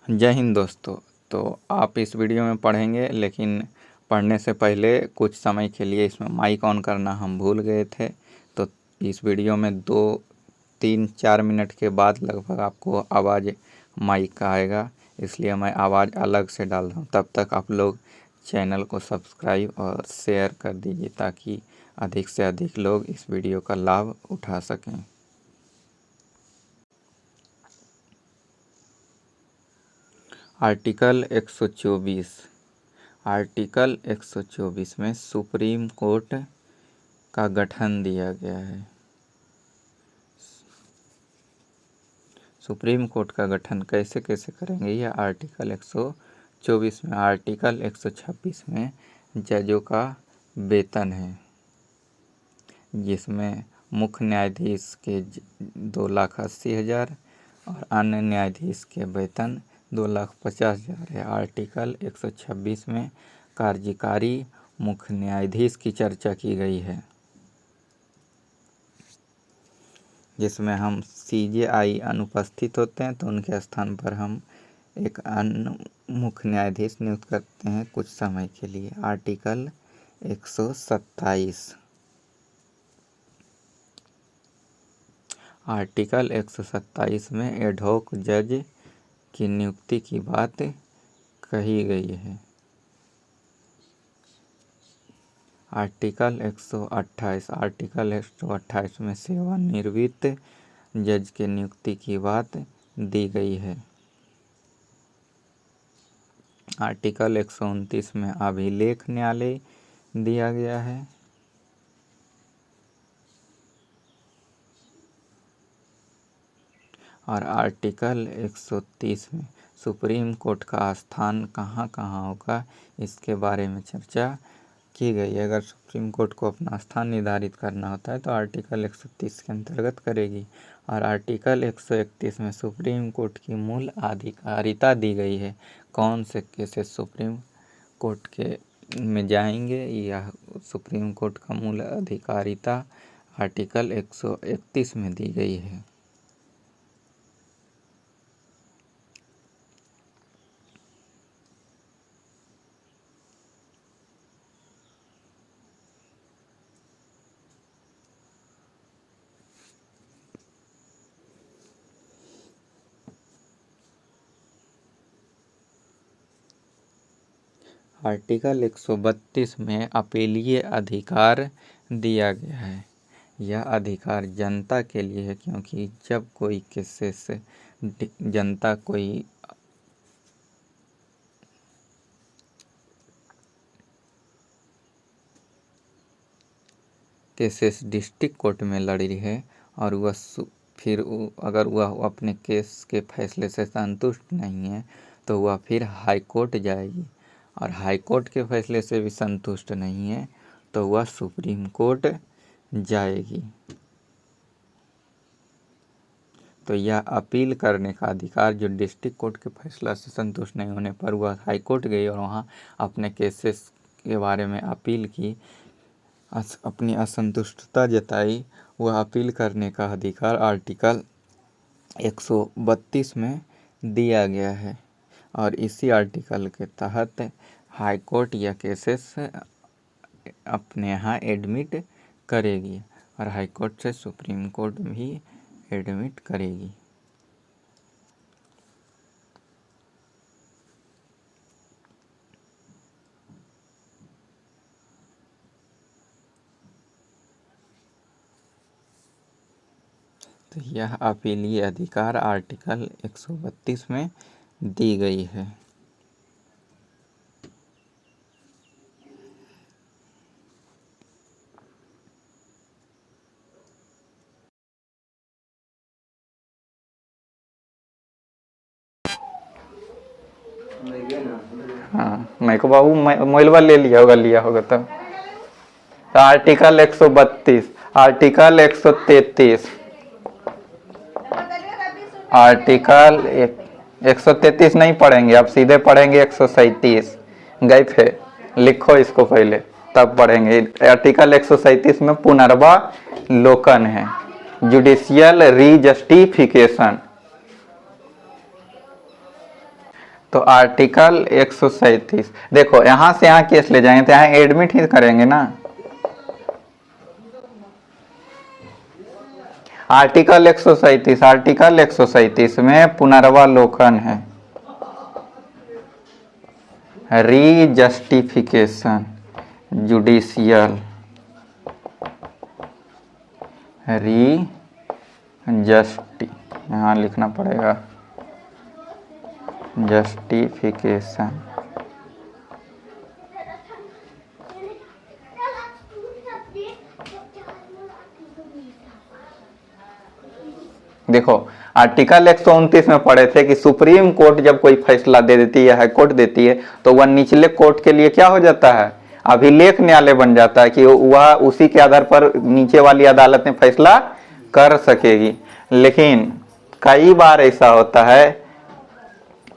जय हिंद दोस्तों। तो आप इस वीडियो में पढ़ेंगे, लेकिन पढ़ने से पहले कुछ समय के लिए इसमें माइक ऑन करना हम भूल गए थे। तो इस वीडियो में 2-3-4 मिनट के बाद लगभग आपको आवाज़ माइक का आएगा, इसलिए मैं आवाज़ अलग से डाल रहा हूँ। तब तक आप लोग चैनल को सब्सक्राइब और शेयर कर दीजिए ताकि अधिक से अधिक लोग इस वीडियो का लाभ उठा सकें। आर्टिकल 124 आर्टिकल 124 में सुप्रीम कोर्ट का गठन दिया गया है। सुप्रीम कोर्ट का गठन कैसे कैसे करेंगे, यह आर्टिकल 124 में। आर्टिकल 126 में जजों का वेतन है, जिसमें मुख्य न्यायाधीश के 2,80,000 और अन्य न्यायाधीश के वेतन 2,50,000 है। आर्टिकल 126 में कार्यकारी मुख्य न्यायाधीश की चर्चा की गई है, जिसमें हम CJI अनुपस्थित होते हैं तो उनके स्थान पर हम एक अन्य मुख्य न्यायाधीश नियुक्त करते हैं कुछ समय के लिए। आर्टिकल 127 आर्टिकल 127 में एडहॉक जज की नियुक्ति की बात कही गई है। आर्टिकल 128 में सेवानिवृत्त जज के नियुक्ति की बात दी गई है। आर्टिकल 129 में अभिलेख न्यायालय दिया गया है। और आर्टिकल 130 में सुप्रीम कोर्ट का स्थान कहाँ कहाँ होगा, इसके बारे में चर्चा की गई है। अगर सुप्रीम कोर्ट को अपना स्थान निर्धारित करना होता है तो आर्टिकल 130 के अंतर्गत करेगी। और आर्टिकल 131 में सुप्रीम कोर्ट की मूल अधिकारिता दी गई है। कौन से केसेस सुप्रीम कोर्ट के में जाएंगे, यह सुप्रीम कोर्ट का मूल अधिकारिता आर्टिकल 131 में दी गई है। आर्टिकल 132 में अपीलीय अधिकार दिया गया है। यह अधिकार जनता के लिए है, क्योंकि जब कोई केसेस जनता कोई केसेस डिस्ट्रिक्ट कोर्ट में लड़ रही है और वह फिर अगर वह अपने केस के फैसले से संतुष्ट नहीं है तो वह फिर हाई कोर्ट जाएगी, और हाई कोर्ट के फैसले से भी संतुष्ट नहीं है तो वह सुप्रीम कोर्ट जाएगी। तो यह अपील करने का अधिकार जो डिस्ट्रिक्ट कोर्ट के फैसला से संतुष्ट नहीं होने पर वह हाई कोर्ट गई और वहाँ अपने केसेस के बारे में अपील की, अपनी असंतुष्टता जताई, वह अपील करने का अधिकार आर्टिकल 132 में दिया गया है। और इसी आर्टिकल के तहत हाई कोर्ट यह केसेस अपने यहाँ एडमिट करेगी और हाई कोर्ट से सुप्रीम कोर्ट भी एडमिट करेगी। तो यह अपीलीय अधिकार आर्टिकल 132 में दी गई है। हाँ, मैं को बाबू मोबाइल ले लिया होगा तब। तो आर्टिकल 132, आर्टिकल 133, आर्टिकल 133 नहीं पढ़ेंगे, आप सीधे पढ़ेंगे 137। गए थे, लिखो इसको पहले तब पढ़ेंगे। आर्टिकल 137 में पुनर्वालोकन है, जुडिशियल रीजस्टिफिकेशन। तो आर्टिकल 137, देखो यहाँ से यहाँ केस ले जाएंगे तो यहाँ एडमिट ही करेंगे ना। आर्टिकल 137 में पुनर्वालोकन है, रीजस्टिफिकेशन जुडिशियल, यहाँ लिखना पड़ेगा जस्टिफिकेशन। देखो आर्टिकल 129 में पढ़े थे कि सुप्रीम कोर्ट जब कोई फैसला दे देती है, हाई कोर्ट देती है, तो वह निचले कोर्ट के लिए क्या हो जाता है, अभिलेख न्यायालय बन जाता है कि वह उसी के आधार पर नीचे वाली अदालत में फैसला कर सकेगी। लेकिन कई बार ऐसा होता है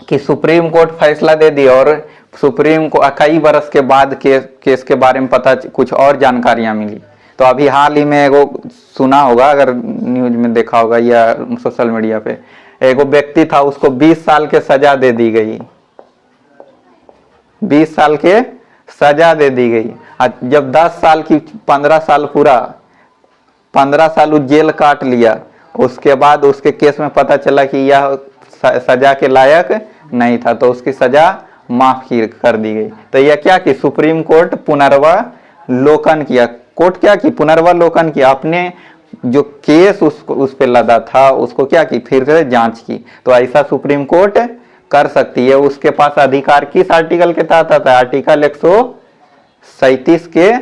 कि सुप्रीम कोर्ट फैसला दे दी और सुप्रीम को कई बरस के बाद केस के बारे में पता कुछ और जानकारियां मिली। तो अभी हाल ही में एगो सुना होगा, अगर न्यूज में देखा होगा या सोशल मीडिया पे, एगो व्यक्ति था, उसको 20 साल के सजा दे दी गई, 20 साल के सजा दे दी गई। जब 10 साल की 15 साल पूरा 15 साल वो जेल काट लिया, उसके बाद उसके केस में पता चला कि यह सजा के लायक नहीं था, तो उसकी सजा माफ कर दी गई। तो यह क्या कि सुप्रीम कोर्ट पुनर्वालोकन किया, कोर्ट क्या की पुनर्वालोकन किया, अपने जो केस उस पे लदा था उसको क्या की फिर से जांच की। तो ऐसा सुप्रीम कोर्ट कर सकती है, उसके पास अधिकार किस आर्टिकल के तहत आता है, आर्टिकल 137 के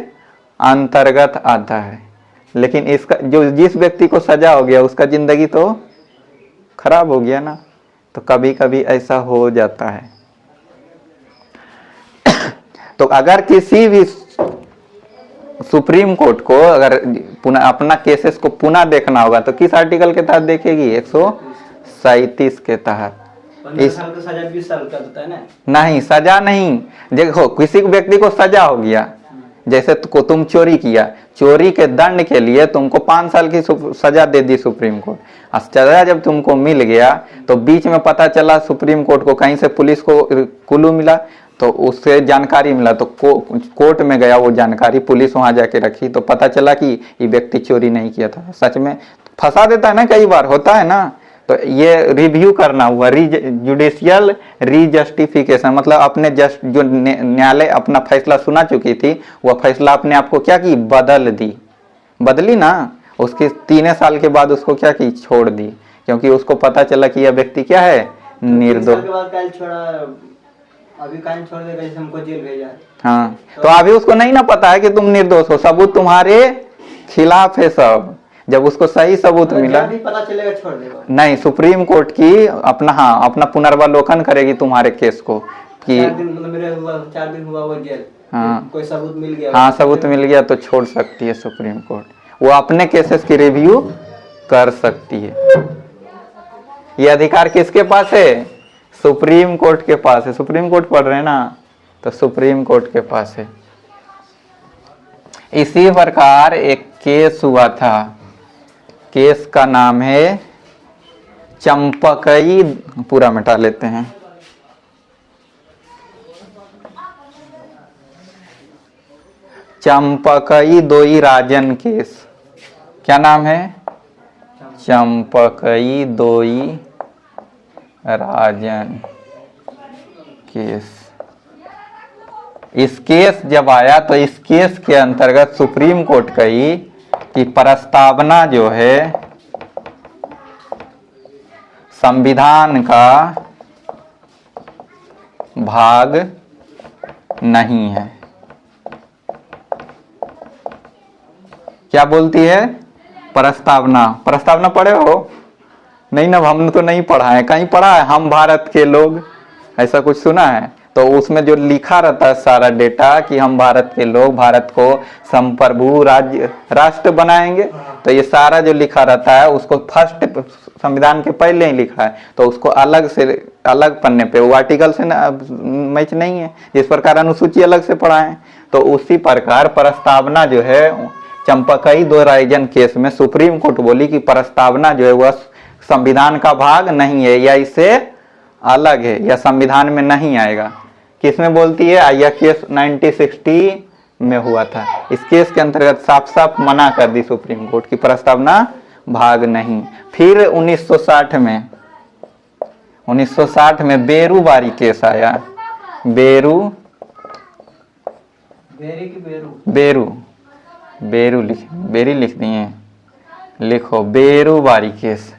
अंतर्गत आता है। लेकिन इसका जो जिस व्यक्ति को सजा हो गया उसका जिंदगी तो खराब हो गया ना, तो कभी कभी ऐसा हो जाता है। तो अगर किसी भी सुप्रीम कोर्ट को अगर अपना केसेस को पुनः देखना होगा तो किस आर्टिकल के तहत देखेगी, 137 के तहत। 15 साल का सजा 20 साल का होता है ना? नहीं, सजा नहीं। देखो किसी व्यक्ति को सजा हो गया, जैसे तुम चोरी किया, चोरी के दंड के लिए तुमको 5 साल की सजा दे दी सुप्रीम कोर्ट। सजा जब तुमको मिल गया तो बीच में पता चला सुप्रीम कोर्ट को, कहीं से पुलिस को कुल्लू मिला, तो उससे जानकारी मिला, तो कोर्ट में गया, वो जानकारी पुलिस वहां जाके रखी, तो पता चला कि ये व्यक्ति चोरी नहीं किया था। सच में फंसा देता है ना, कई बार होता है ना। तो ये रिव्यू करना हुआ, जुडिशियल रीजस्टिफिकेशन, मतलब अपने जो न्यायालय अपना फैसला सुना चुकी थी, वह फैसला अपने आप को क्या की बदली ना, उसके 3 साल के बाद उसको क्या की छोड़ दी, क्योंकि उसको पता चला कि यह व्यक्ति क्या है, निर्दोष। अभी काहे छोड़ देगा, जैसे हमको जेल भेजा। हाँ, तो अभी उसको नहीं ना पता है कि तुम निर्दोष हो, सबूत तुम्हारे खिलाफ है सब। जब उसको सही सबूत मिला, भी पता चलेगा छोड़ देगा। नहीं, सुप्रीम कोर्ट की अपना पुनर्वालोकन करेगी तुम्हारे केस को कि 4 दिन मतलब मेरे 4 दिन हुआ वो जेल। हाँ, कोई सबूत मिल गया, हाँ सबूत मिल गया तो छोड़ सकती है सुप्रीम कोर्ट। वो अपने केसेस की रिव्यू कर सकती है। ये अधिकार किसके पास है, सुप्रीम कोर्ट के पास है। सुप्रीम कोर्ट पढ़ रहे हैं ना, तो सुप्रीम कोर्ट के पास है। इसी प्रकार एक केस हुआ था, केस का नाम है चंपकई, पूरा मिटा लेते हैं, चंपकई दोई राजन केस। क्या नाम है, चंपकई दोई राजन केस। इस केस जब आया तो इस केस के अंतर्गत सुप्रीम कोर्ट कही कि प्रस्तावना जो है संविधान का भाग नहीं है। क्या बोलती है, प्रस्तावना पढ़े हो? नहीं ना, हमने तो नहीं पढ़ा है। कहीं पढ़ा है हम भारत के लोग, ऐसा कुछ सुना है? तो उसमें जो लिखा रहता है सारा डेटा कि हम भारत के लोग भारत को संप्रभु राष्ट्र बनाएंगे, तो ये सारा जो लिखा रहता है उसको फर्स्ट संविधान के पहले ही लिखा है, तो उसको अलग पन्ने पे, वो आर्टिकल से मैच नहीं है। जिस प्रकार अनुसूची अलग से पढ़ाएं, तो उसी प्रकार प्रस्तावना जो है चंपकई दो राजन केस में सुप्रीम कोर्ट बोली कि प्रस्तावना जो है वह संविधान का भाग नहीं है या इसे अलग है या संविधान में नहीं आएगा। किसमें बोलती है? यह केस 1960 में हुआ था। इस केस के अंतर्गत साफ साफ मना कर दी सुप्रीम कोर्ट की प्रस्तावना भाग नहीं। फिर 1960 में बेरूबारी केस आया। बेरू बेरी लिख दिए, लिखो बेरूबारी केस।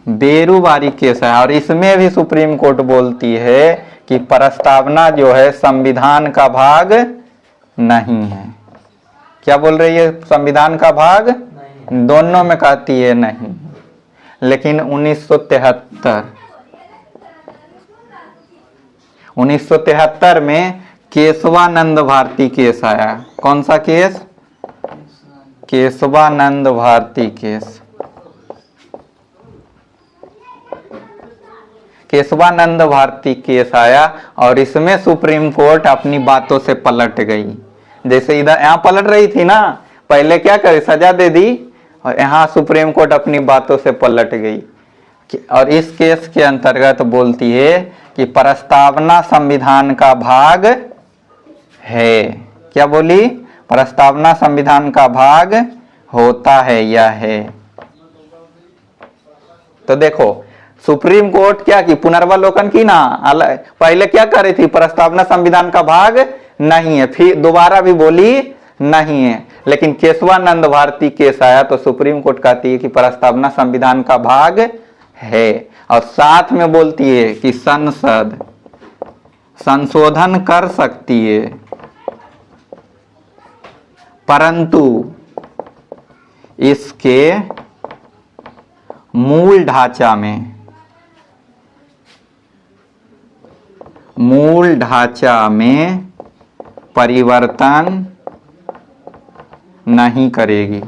बेरूबारी केस है और इसमें भी सुप्रीम कोर्ट बोलती है कि प्रस्तावना जो है संविधान का भाग नहीं है। क्या बोल रही है? संविधान का भाग नहीं। दोनों में कहती है नहीं। लेकिन 1973 में केशवानंद भारती केस आया। कौन सा case? Keshavananda Bharati case. Keshavananda Bharati case आया और इसमें सुप्रीम कोर्ट अपनी बातों से पलट गई। जैसे इधर यहाँ पलट रही थी ना, पहले क्या करे? सजा दे दी, और यहाँ सुप्रीम कोर्ट अपनी बातों से पलट गई। और इस केस के अंतर्गत बोलती है कि प्रस्तावना संविधान का भाग है। क्या बोली? प्रस्तावना संविधान का भाग होता है या है। तो देखो सुप्रीम कोर्ट क्या की? पुनर्वलोकन की ना। पहले क्या कर रही थी? प्रस्तावना संविधान का भाग नहीं है, फिर दोबारा भी बोली नहीं है। लेकिन केशवानंद भारती केस आया तो सुप्रीम कोर्ट कहती है कि प्रस्तावना संविधान का भाग है और साथ में बोलती है कि संसद संशोधन कर सकती है, परंतु इसके मूल ढांचा में परिवर्तन नहीं करेगी।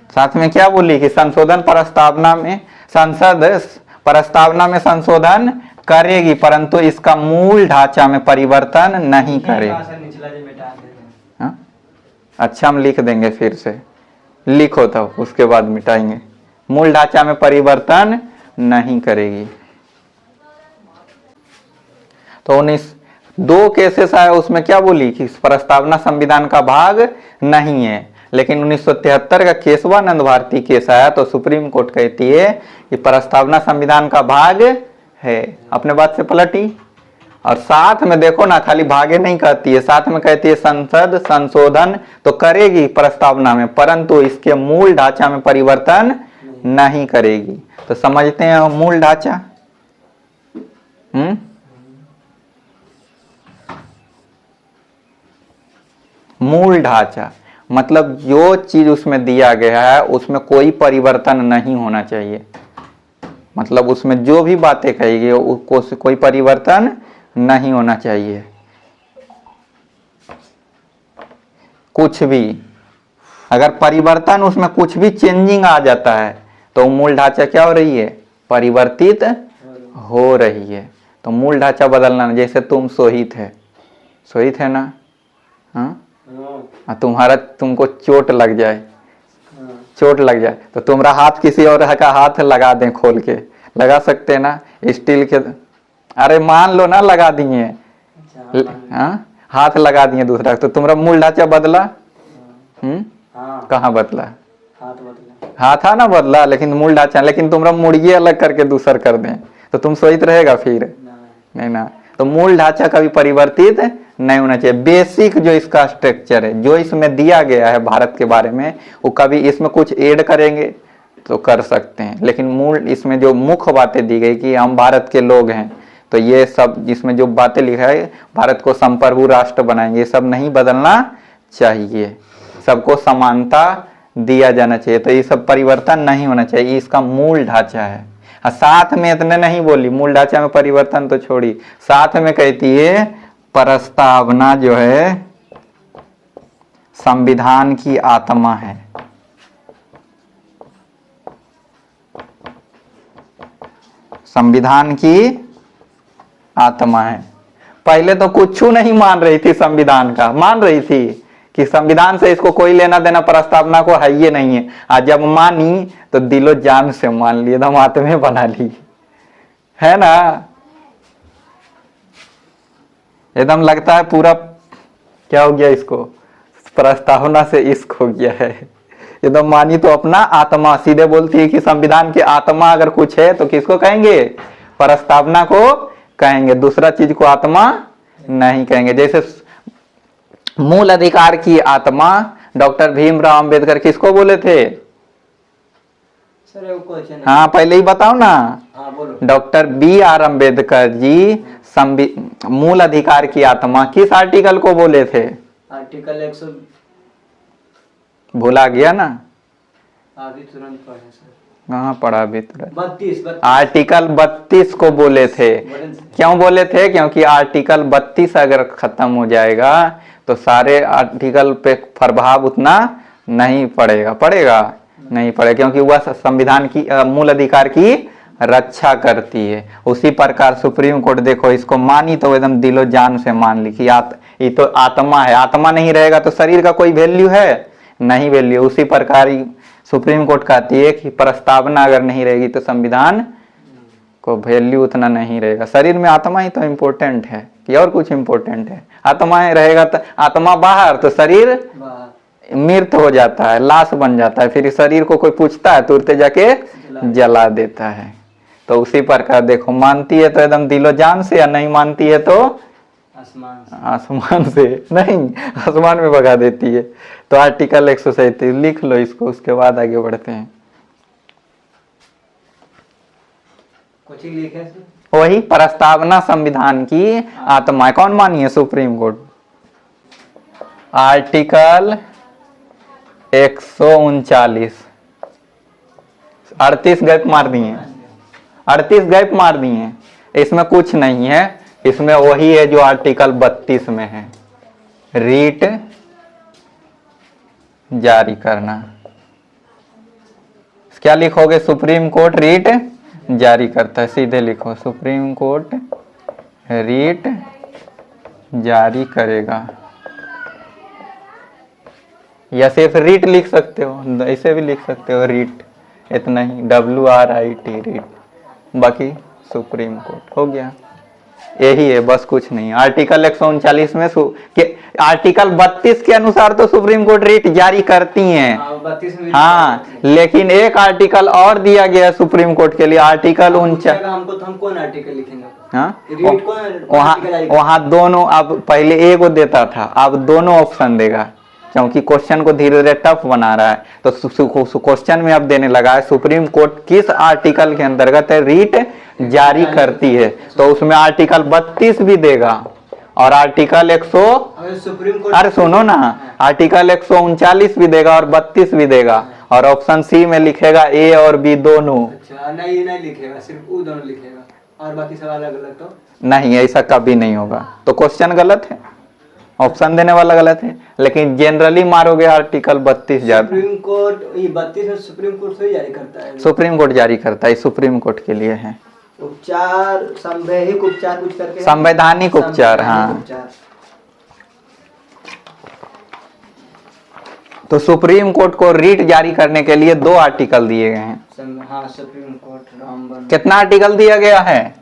साथ में क्या बोली कि संशोधन प्रस्तावना में संशोधन करेगी, परंतु इसका मूल ढांचा में परिवर्तन नहीं करेगी। हाँ? अच्छा, हम लिख देंगे, फिर से लिखो तब उसके बाद मिटाएंगे। मूल ढांचा में परिवर्तन नहीं करेगी। तो 2 केसेस आए, उसमें क्या बोली कि प्रस्तावना संविधान का भाग नहीं है। लेकिन 1973 का केशवानंद भारती केस आया तो सुप्रीम कोर्ट कहती है कि प्रस्तावना संविधान का भाग है। अपने बात से पलटी। और साथ में देखो ना, खाली भागे नहीं कहती है, साथ में कहती है संसद संशोधन तो करेगी प्रस्तावना में, परंतु इसके मूल ढांचा में परिवर्तन नहीं करेगी। तो समझते हैं मूल ढांचा। मूल ढांचा मतलब जो चीज उसमें दिया गया है उसमें कोई परिवर्तन नहीं होना चाहिए। मतलब उसमें जो भी बातें कही गई उसको कोई परिवर्तन नहीं होना चाहिए। कुछ भी अगर परिवर्तन, उसमें कुछ भी चेंजिंग आ जाता है तो मूल ढांचा क्या हो रही है? परिवर्तित हो रही है। तो मूल ढांचा बदलना, जैसे तुम सोहित है ना, हाँ? तुमको चोट लग जाए तो तुम्हारा हाथ किसी और का हाथ लगा दें, खोल के लगा सकते हैं ना, स्टील के। अरे मान लो ना लगा दिए, हाँ, हाथ लगा दिए दूसरा, तो तुम्हारा मूल ढांचा बदला? कहाँ बदला? हाथ ना बदला, लेकिन मूल ढांचा। लेकिन तुम्हारा मुर्गी अलग करके दूसर कर दें तो तुम सोचित रहेगा फिर? नहीं ना। तो मूल ढांचा कभी परिवर्तित नहीं होना चाहिए। बेसिक जो इसका स्ट्रक्चर है, जो इसमें दिया गया है भारत के बारे में, वो कभी इसमें कुछ ऐड करेंगे तो कर सकते हैं, लेकिन मूल इसमें जो मुख्य बातें दी गई कि हम भारत के लोग हैं, तो ये सब इसमें जो बातें लिखा है भारत को संप्रभु राष्ट्र बनाएंगे, ये सब नहीं बदलना चाहिए। सबको समानता दिया जाना चाहिए, तो ये सब परिवर्तन नहीं होना चाहिए। इसका मूल ढांचा है। साथ में इतने नहीं बोली, मूल ढांचा में परिवर्तन तो छोड़ी, साथ में कहती है प्रस्तावना जो है संविधान की आत्मा है। संविधान की आत्मा है। पहले तो कुछ नहीं मान रही थी संविधान का, मान रही थी कि संविधान से इसको कोई लेना देना प्रस्तावना को है ये नहीं है। आज जब मानी तो दिलो जान से मान ली, एकदम आत्मे बना ली, है ना। एकदम लगता है पूरा क्या हो गया, इसको प्रस्तावना से इश्क हो गया है। एकदम मानी तो अपना आत्मा, सीधे बोलती है कि संविधान की आत्मा अगर कुछ है तो किसको कहेंगे, प्रस्तावना को कहेंगे, दूसरा चीज को आत्मा नहीं कहेंगे। जैसे मूल अधिकार की आत्मा डॉक्टर भीमराव अंबेडकर किसको बोले थे? सर वो क्वेश्चन है। हाँ पहले ही बताओ ना। हाँ बोलो। Doctor B.R. अंबेडकर जी मूल अधिकार की आत्मा किस आर्टिकल को बोले थे? आर्टिकल 100 भुला गया ना, अभी तुरंत पढ़े सर। कहाँ पढ़ा अभी तुरंत? 32 आर्टिकल 32 को बोले थे। क्यों बोले थे? क्योंकि आर्टिकल 32 अगर खत्म हो जाएगा तो सारे आर्टिकल पे प्रभाव उतना नहीं पड़ेगा, नहीं पड़ेगा, क्योंकि वह संविधान की मूल अधिकार की रक्षा करती है। उसी प्रकार सुप्रीम कोर्ट देखो, इसको मानी तो एकदम दिलो जान से मान ली कि ये तो आत्मा है, आत्मा नहीं रहेगा तो शरीर का कोई वैल्यू है नहीं, वैल्यू। उसी प्रकार सुप्रीम कोर्ट कहती है कि प्रस्तावना अगर नहीं रहेगी तो संविधान को वैल्यू उतना नहीं रहेगा। शरीर में आत्मा ही तो इम्पोर्टेंट है कि और कुछ इम्पोर्टेंट है? आत्मा ही रहेगा तो आत्मा बाहर तो शरीर मृत हो जाता है, लाश बन जाता है, फिर शरीर को कोई पूछता है तुरंत जाके जला देता है। तो उसी प्रकार देखो, मानती है तो एकदम दिलो जान से, या नहीं मानती है तो आसमान से नहीं, आसमान में भगा देती है। तो आर्टिकल 137 लिख लो इसको, उसके बाद आगे बढ़ते हैं। कुछ ही लिखे वही प्रस्तावना संविधान की आत्मा है। कौन मानी है? Supreme court. आर्टिकल 139 38 गैप मार दिए, 38 गैप मार दिए। इसमें कुछ नहीं है, इसमें वही है जो आर्टिकल 32 में है, रीट जारी करना। क्या लिखोगे? सुप्रीम कोर्ट रीट जारी करता है, सीधे लिखो सुप्रीम कोर्ट रीट जारी करेगा, या सिर्फ रीट लिख सकते हो, ऐसे भी लिख सकते हो रीट, इतना ही, WRIT रीट, बाकी सुप्रीम कोर्ट हो गया। यही है, बस कुछ नहीं। आर्टिकल 139 में आर्टिकल 32 के अनुसार तो सुप्रीम कोर्ट रीट जारी करती हैं। हाँ, लेकिन एक आर्टिकल और दिया गया है सुप्रीम कोर्ट के लिए, आर्टिकल 49। हमको तो हम कौन आर्टिकल लिखेंगे? हाँ, वहाँ दोनों, अब पहले एक देता था, अब दोनों ऑप्शन देगा, क्योंकि क्वेश्चन को धीरे धीरे टफ बना रहा है। तो क्वेश्चन में अब देने लगा है सुप्रीम कोर्ट किस आर्टिकल के अंतर्गत है रीट जारी करती है, तो उसमें आर्टिकल 32 भी देगा और आर्टिकल 100, अरे सुनो ना, आर्टिकल 139 भी देगा और 32 भी देगा, और ऑप्शन सी में लिखेगा ए और बी दोनों। अच्छा, नहीं लिखेगा, सिर्फ वो दोनों लिखेगा और बाकी सब अलग अलग? तो नहीं, ऐसा कभी नहीं होगा। तो क्वेश्चन गलत है, ऑप्शन देने वाला गलत है, लेकिन जनरली मारोगे आर्टिकल 32 ज्यादा। सुप्रीम कोर्ट ये 32 सुप्रीम कोर्ट से जारी करता है? सुप्रीम कोर्ट जारी करता है, सुप्रीम कोर्ट के लिए है। उपचार, संवैधानिक उपचार कुछ करके, संवैधानिक उपचार, हाँ। तो सुप्रीम कोर्ट को रीट जारी करने के लिए 2 आर्टिकल दिए गए हैं। हाँ, सुप्रीम कोर्ट कितना आर्टिकल दिया गया है?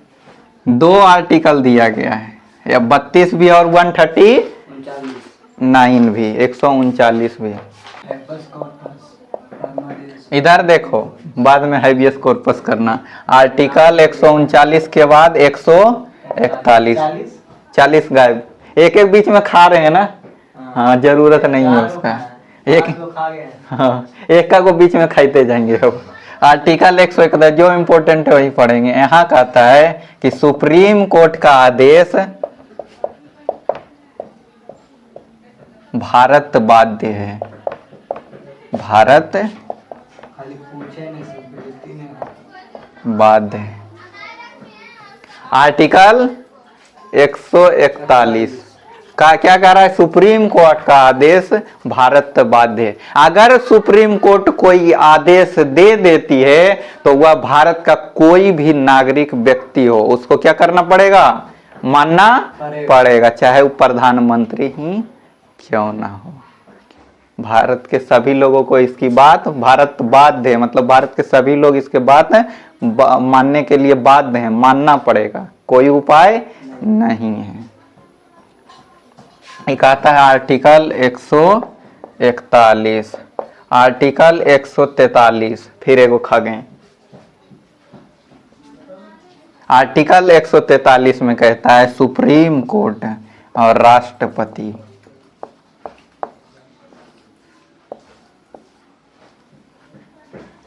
2 आर्टिकल दिया गया है, या 32 भी और 139 भी, 139 भी। इधर देखो, बाद में हैबियस कॉर्पस करना। आर्टिकल 139 के बाद 141, 40 गायब, एक एक बीच में खा रहे हैं ना। हाँ, जरूरत नहीं है उसका, एक का को बीच में खाते जाएंगे। अब आर्टिकल 141 जो इम्पोर्टेंट है वही पढ़ेंगे। यहाँ कहता है कि सुप्रीम कोर्ट का आदेश भारत बाध्य है, भारत बाध्य है। आर्टिकल 141 का क्या कह रहा है? सुप्रीम कोर्ट का आदेश भारत बाध्य है। अगर सुप्रीम कोर्ट कोई आदेश दे देती है तो वह भारत का कोई भी नागरिक व्यक्ति हो, उसको क्या करना पड़ेगा? मानना पड़ेगा, चाहे वो प्रधानमंत्री ही क्यों ना हो। भारत के सभी लोगों को इसकी बात, भारत बाध्य है, मतलब भारत के सभी लोग इसके बात मानने के लिए बाध्य हैं, मानना पड़ेगा, कोई उपाय नहीं है। एक आता है आर्टिकल 141, आर्टिकल 143, फिर एगो खगें। आर्टिकल 143 में कहता है सुप्रीम कोर्ट और राष्ट्रपति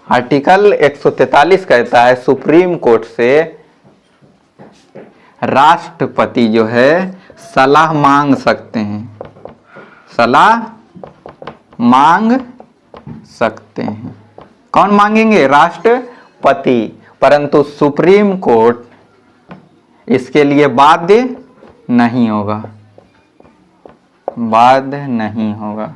आर्टिकल 143 कहता है सुप्रीम कोर्ट से राष्ट्रपति जो है सलाह मांग सकते हैं, सलाह मांग सकते हैं। कौन मांगेंगे? राष्ट्रपति। परंतु सुप्रीम कोर्ट इसके लिए बाध्य नहीं होगा, बाध्य नहीं होगा।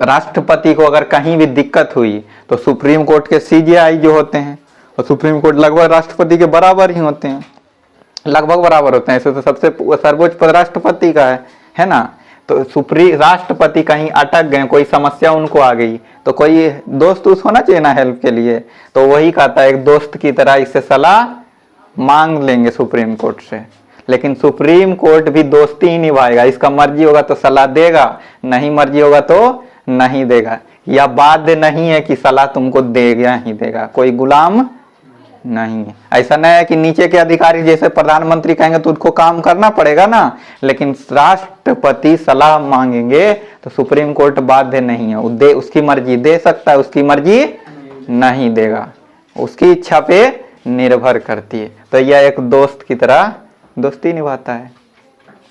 राष्ट्रपति को अगर कहीं भी दिक्कत हुई तो सुप्रीम कोर्ट के सीजेआई जो होते हैं, और सुप्रीम कोर्ट लगभग राष्ट्रपति के बराबर ही होते हैं, लगभग बराबर होते हैं। ऐसे तो सबसे सर्वोच्च पद राष्ट्रपति का है ना। तो राष्ट्रपति कहीं अटक गए, कोई समस्या उनको आ गई, तो कोई दोस्त होना चाहिए ना हेल्प के लिए, तो वही कहता है एक दोस्त की तरह इससे सलाह मांग लेंगे सुप्रीम कोर्ट से। लेकिन सुप्रीम कोर्ट भी दोस्ती ही निभाएगा, इसका मर्जी होगा तो सलाह देगा, नहीं मर्जी होगा तो नहीं देगा। या बाध्य नहीं है कि सलाह तुमको देगा ही देगा, कोई गुलाम नहीं है। ऐसा नहीं है कि नीचे के अधिकारी जैसे प्रधानमंत्री कहेंगे तो उसको काम करना पड़ेगा ना, लेकिन राष्ट्रपति सलाह मांगेंगे तो सुप्रीम कोर्ट बाध्य नहीं है, उसकी मर्जी दे सकता है, उसकी मर्जी नहीं देगा, उसकी इच्छा पे निर्भर करती है। तो यह एक दोस्त की तरह दोस्ती निभाता है।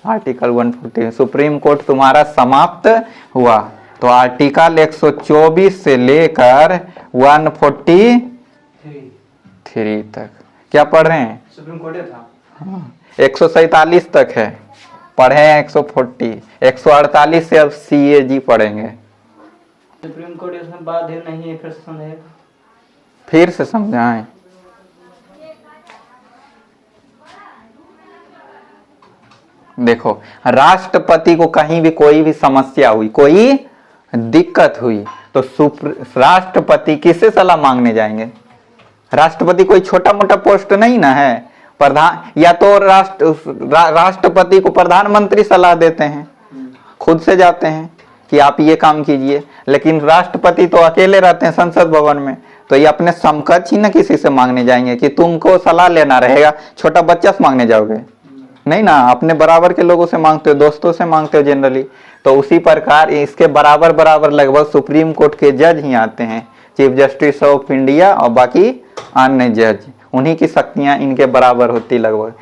आर्टिकल 140 सुप्रीम कोर्ट तुम्हारा समाप्त हुआ। तो आर्टिकल 124 से लेकर 143 तक क्या पढ़ रहे हैं? सुप्रीम कोर्ट था। हाँ, 147 तक है, पढ़े हैं 140, 148 से अब CAG पढ़ेंगे। सुप्रीम कोर्ट इसमें बाध्य नहीं है, फिर से समझाएं। देखो, राष्ट्रपति को कहीं भी कोई भी समस्या हुई, कोई दिक्कत हुई, तो राष्ट्रपति किससे सलाह मांगने जाएंगे? राष्ट्रपति कोई छोटा मोटा पोस्ट नहीं ना है। प्रधान या तो राष्ट्रपति को प्रधानमंत्री सलाह देते हैं, खुद से जाते हैं कि आप ये काम कीजिए, लेकिन राष्ट्रपति तो अकेले रहते हैं संसद भवन में, तो ये अपने समकक्ष ही ना किसी से मांगने जाएंगे कि तुमको सलाह लेना रहेगा। छोटा बच्चा से मांगने जाओगे नहीं ना, अपने बराबर के लोगों से मांगते हो, दोस्तों से मांगते हो जनरली। तो उसी प्रकार इसके बराबर बराबर लगभग सुप्रीम कोर्ट के जज ही आते हैं, चीफ जस्टिस ऑफ इंडिया और बाकी अन्य जज, उन्हीं की शक्तियां इनके बराबर होती लगभग।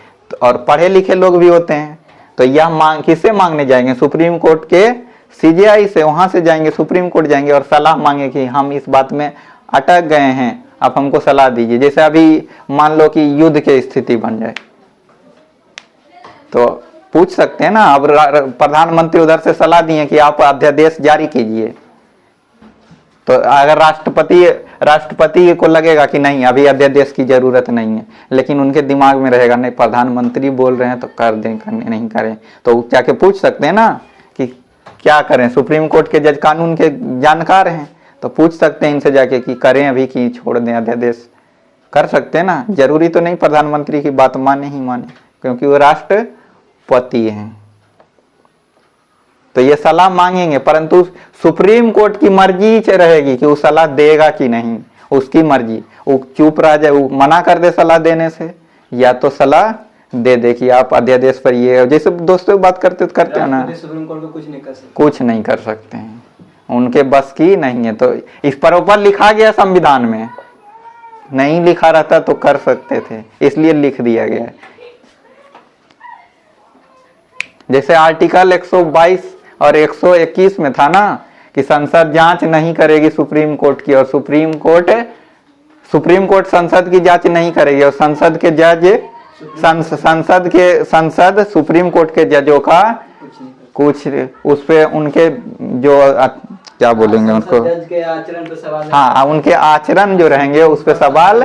और पढ़े लिखे लोग भी होते हैं। तो यह मांग किससे मांगने जाएंगे? सुप्रीम कोर्ट के CJI से, वहां से जाएंगे, सुप्रीम कोर्ट जाएंगे और सलाह मांगे कि हम इस बात में अटक गए हैं, आप हमको सलाह दीजिए। जैसे अभी मान लो कि युद्ध की स्थिति बन जाए तो पूछ सकते हैं ना। अब प्रधानमंत्री उधर से सलाह दिए कि आप अध्यादेश जारी कीजिए, तो अगर राष्ट्रपति को लगेगा कि नहीं अभी अध्यादेश की जरूरत नहीं है, लेकिन उनके दिमाग में रहेगा नहीं प्रधानमंत्री बोल रहे हैं तो कर दें, करने नहीं करें, तो जाके पूछ सकते हैं ना कि क्या करें। सुप्रीम कोर्ट के जज कानून के जानकार हैं, तो पूछ सकते हैं इनसे जाके कि करें अभी कि छोड़ दें अध्यादेश, कर सकते हैं ना। जरूरी तो नहीं प्रधानमंत्री की बात माने ही माने, क्योंकि वो राष्ट्रपति हैं। तो ये सलाह मांगेंगे, परंतु सुप्रीम कोर्ट की मर्जी रहेगी कि वो सलाह देगा कि नहीं, उसकी मर्जी। वो चुप रह जाए, वो मना कर दे सलाह देने से, या तो सलाह दे दे कि आप अध्यादेश पर ये, जैसे दोस्तों बात करते हो ना, सुप्रीम कोर्ट में कुछ नहीं कर सकते, कुछ नहीं कर सकते हैं, उनके बस की नहीं है। तो इस पर ऊपर लिखा गया, संविधान में नहीं लिखा रहता तो कर सकते थे, इसलिए लिख दिया गया। जैसे आर्टिकल 122 और 121 में था ना कि संसद जांच नहीं करेगी सुप्रीम कोर्ट की, और सुप्रीम कोर्ट संसद की जांच नहीं करेगी, और संसद के जज संसद सुप्रीम कोर्ट के जजों का कुछ उस पे उनके जो क्या बोलेंगे उनको, जज के आचरण पे सवाल, हाँ उनके आचरण जो रहेंगे उस पे सवाल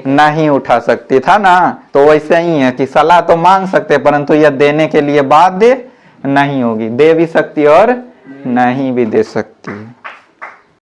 नहीं उठा सकती था ना। तो वैसे ही है कि सलाह तो मांग सकते, परंतु यह देने के लिए बाध्य नहीं होगी, दे भी सकती और नहीं भी दे सकती है।